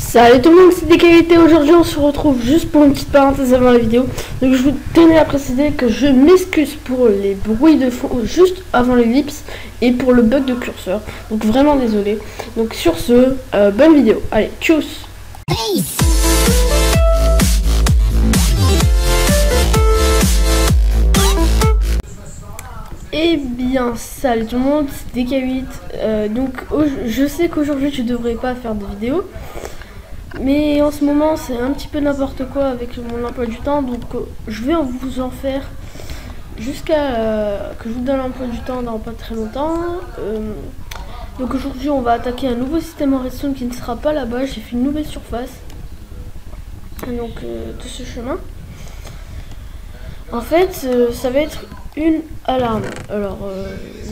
Salut tout le monde, c'est DKVT. Aujourd'hui on se retrouve juste pour une petite parenthèse avant la vidéo. Donc je vous tenais à préciser que je m'excuse pour les bruits de fond juste avant l'ellipse et pour le bug de curseur. Donc vraiment désolé. Donc sur ce, bonne vidéo. Allez, tchuss. Eh bien, salut tout le monde, c'est DK8. Donc je sais qu'aujourd'hui je devrais pas faire de vidéo. Mais en ce moment c'est un petit peu n'importe quoi avec mon emploi du temps, donc je vais vous en faire jusqu'à que je vous donne l'emploi du temps dans pas très longtemps. Donc aujourd'hui on va attaquer un nouveau système en redstone qui ne sera pas là-bas. J'ai fait une nouvelle surface donc de ce chemin. En fait ça va être une alarme. Alors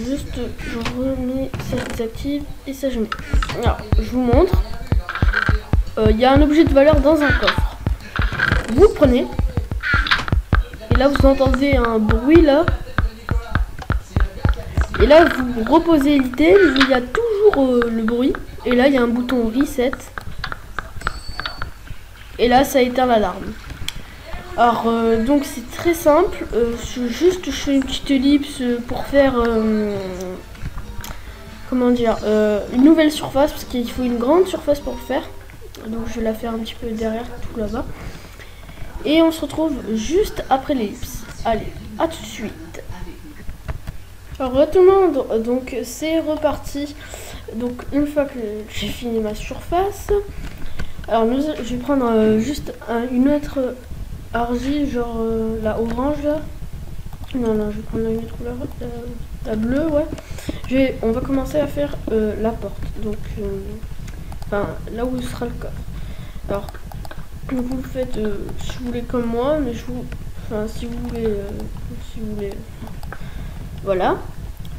juste je remets ça, je désactive et ça je mets. Alors je vous montre. Il y a un objet de valeur dans un coffre. Vous le prenez. Et là vous entendez un bruit là. Et là vous reposez l'item. Il y a toujours le bruit. Et là il y a un bouton reset. Et là ça éteint l'alarme. Alors donc c'est très simple. Je fais une petite ellipse pour faire comment dire une nouvelle surface. Parce qu'il faut une grande surface pour le faire. Donc je vais la faire un petit peu derrière, tout là-bas. Et on se retrouve juste après l'ellipse. Allez, à tout de suite. Alors tout le monde, donc c'est reparti. Donc une fois que j'ai fini ma surface, alors je vais prendre juste une autre argile, genre la orange là. Non, je vais prendre une autre couleur, la bleue, ouais. On va commencer à faire la porte. Donc enfin là où sera le coffre. Alors vous le faites si vous voulez comme moi, mais si vous voulez voilà,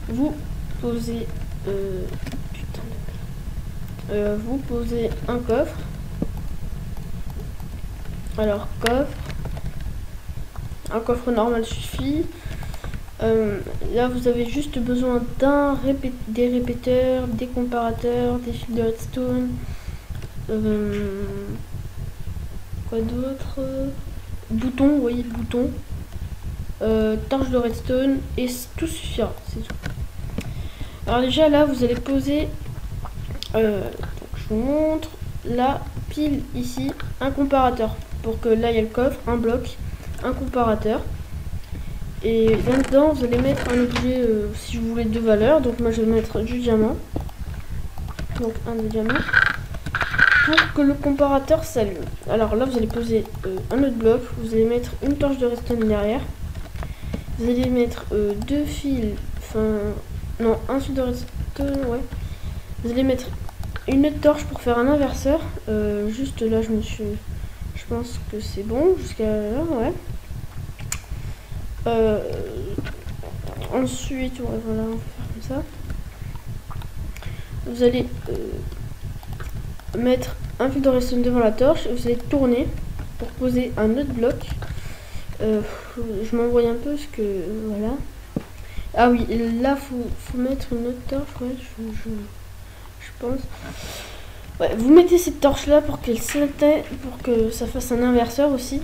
vous posez vous posez un coffre. Alors un coffre normal suffit. Là vous avez juste besoin des répéteurs, des comparateurs, des fils de redstone, quoi d'autre, bouton, vous voyez le bouton, torche de redstone, et tout suffira, c'est tout. Alors déjà là vous allez poser donc je vous montre la pile ici, un comparateur pour que là il y a le coffre, un bloc, un comparateur. Et là-dedans, vous allez mettre un objet, si vous voulez, de valeur. Donc moi, je vais mettre du diamant. Donc un de diamant. Pour que le comparateur s'allume. Alors là, vous allez poser un autre bloc. Vous allez mettre une torche de redstone derrière. Vous allez mettre deux fils. Enfin, non, un fil de redstone, ouais. Vous allez mettre une autre torche pour faire un inverseur. Juste là, je pense que c'est bon. Jusqu'à là, ouais. Ensuite, ouais, voilà, on va faire comme ça. Vous allez mettre un fil de redstone devant la torche et vous allez tourner pour poser un autre bloc. Je m'embrouille un peu parce que voilà. Ah oui, là faut mettre une autre torche, ouais, je pense. Ouais, vous mettez cette torche là pour qu'elle s'éteigne, pour que ça fasse un inverseur aussi.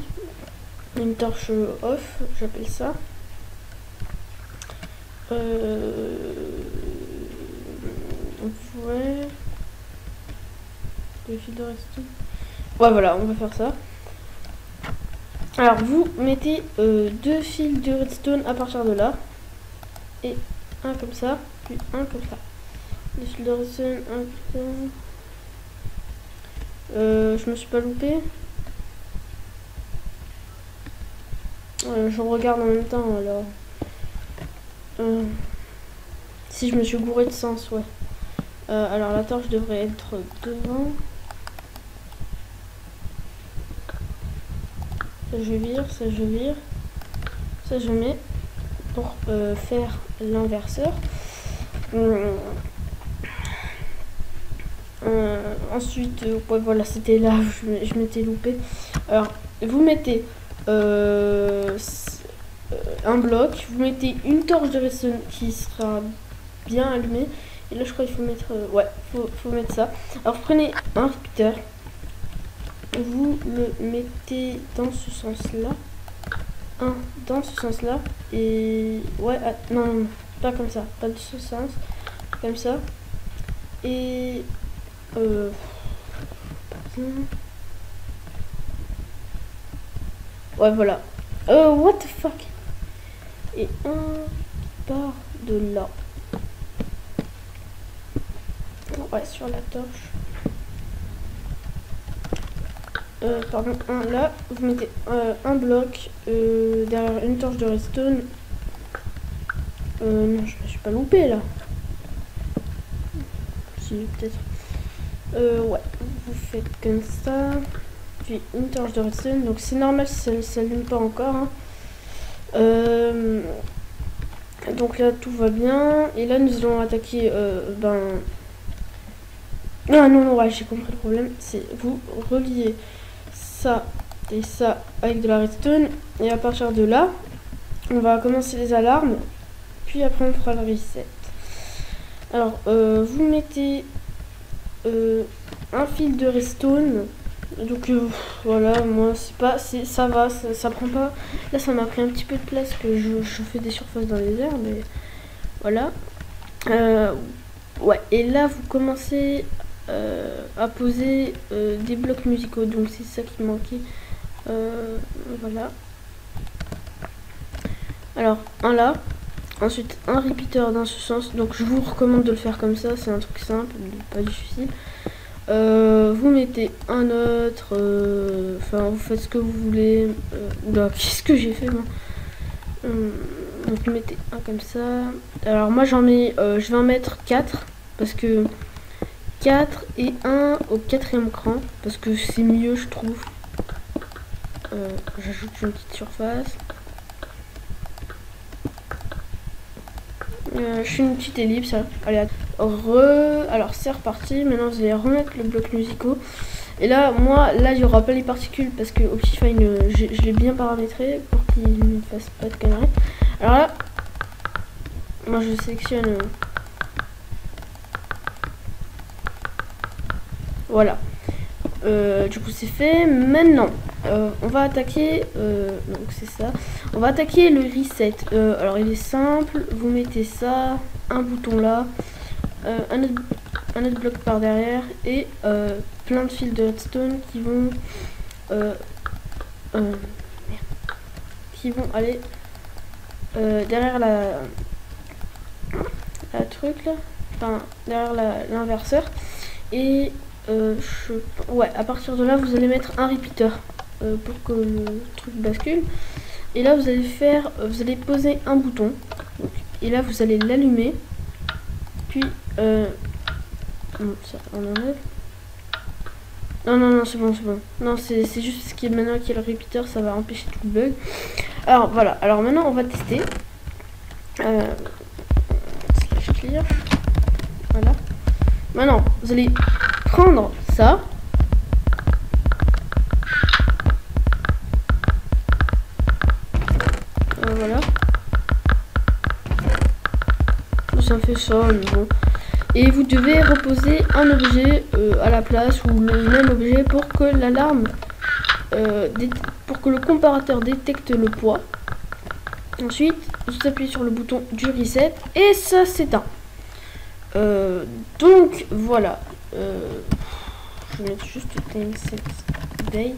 Une torche off, j'appelle ça. Ouais. Deux fils de redstone. Ouais, voilà, on va faire ça. Alors, vous mettez deux fils de redstone à partir de là. Et un comme ça, puis un comme ça. Deux fils de redstone, un comme ça. Je me suis pas loupé. Je regarde en même temps alors. Si je me suis gouré de sens, ouais. Alors la torche devrait être devant. Ça je vire, ça je vire. Ça je mets pour faire l'inverseur. Ensuite, ouais, voilà, c'était là où je m'étais loupé. Alors, vous mettez un bloc, vous mettez une torche de redstone qui sera bien allumée. Et là, je crois qu'il faut mettre, ouais, faut mettre ça. Alors, vous prenez un répéteur vous le mettez dans ce sens-là. Un dans ce sens-là. Et ouais, non, non, pas comme ça, pas de ce sens. Comme ça. Et ouais, voilà. What the fuck? Et un part de là. Ouais, sur la torche. Pardon, un là. Vous mettez un bloc derrière une torche de redstone. Non, je me suis pas loupé là. Si, peut-être. Ouais, vous faites comme ça. Puis une torche de redstone. Donc c'est normal si ça ne s'allume pas encore. Hein. Donc là tout va bien. Et là nous allons attaquer non, non, non, ouais, j'ai compris le problème. C'est vous reliez ça et ça avec de la redstone. Et à partir de là, on va commencer les alarmes. Puis après on fera le reset. Alors, vous mettez un fil de redstone. Donc voilà, moi c'est pas, ça va, ça prend pas. Là ça m'a pris un petit peu de place que je fais des surfaces dans les airs, mais voilà. Ouais, et là vous commencez à poser des blocs musicaux, donc c'est ça qui manquait. Voilà. Alors un là, ensuite un repeater dans ce sens. Donc je vous recommande de le faire comme ça, c'est un truc simple, pas difficile. Vous mettez un autre, enfin vous faites ce que vous voulez. Oula, qu'est-ce que j'ai fait moi? Donc vous mettez un comme ça. Alors moi j'en mets, je vais en mettre 4 parce que 4 et 1 au 4e cran parce que c'est mieux je trouve. J'ajoute une petite surface. Je fais une petite ellipse. Allez, alors c'est reparti. Maintenant vous allez remettre le bloc musicaux. Et là, moi, là il n'y aura pas les particules parce que Optifine, je l'ai bien paramétré pour qu'il ne fasse pas de conneries. Alors là, moi je sélectionne. Voilà. Du coup c'est fait. Maintenant on va attaquer donc c'est ça, on va attaquer le reset. Alors il est simple, vous mettez ça, un bouton là, un autre bloc par derrière et plein de fils de redstone qui vont aller derrière la truc là, enfin derrière l'inverseur. Et ouais, à partir de là vous allez mettre un repeater pour que le truc bascule. Et là vous allez poser un bouton. Donc, et là vous allez l'allumer. Puis ça, on enlève. Non, non, non, c'est bon, c'est bon. Non, c'est juste ce qui est maintenant qu'il y a le repeater, ça va empêcher tout le bug. Alors voilà, alors maintenant on va tester. Slash clear. Voilà. Maintenant, vous allez prendre ça. Voilà. Ça fait ça, mais bon. Et vous devez reposer un objet à la place ou le même objet pour que l'alarme, pour que le comparateur détecte le poids. Ensuite, vous appuyez sur le bouton du reset et ça s'éteint. Donc voilà. Je vais mettre juste time set day.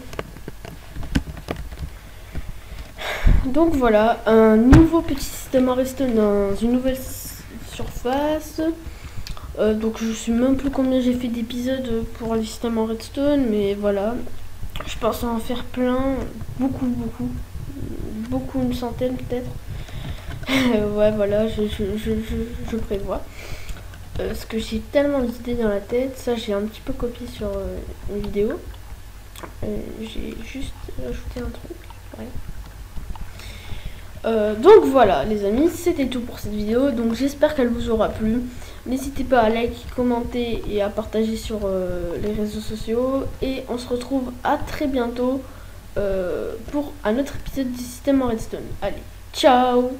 Donc voilà, un nouveau petit système en redstone dans une nouvelle surface. Donc je sais même plus combien j'ai fait d'épisodes pour le système en redstone, mais voilà. Je pense en faire plein, beaucoup, une centaine peut-être. Ouais, voilà, je prévois. Parce que j'ai tellement d'idées dans la tête, ça j'ai un petit peu copié sur une vidéo. J'ai juste ajouté un truc. Ouais. Donc voilà les amis, c'était tout pour cette vidéo. Donc j'espère qu'elle vous aura plu. N'hésitez pas à liker, commenter et à partager sur les réseaux sociaux. Et on se retrouve à très bientôt pour un autre épisode du système en redstone. Allez, ciao!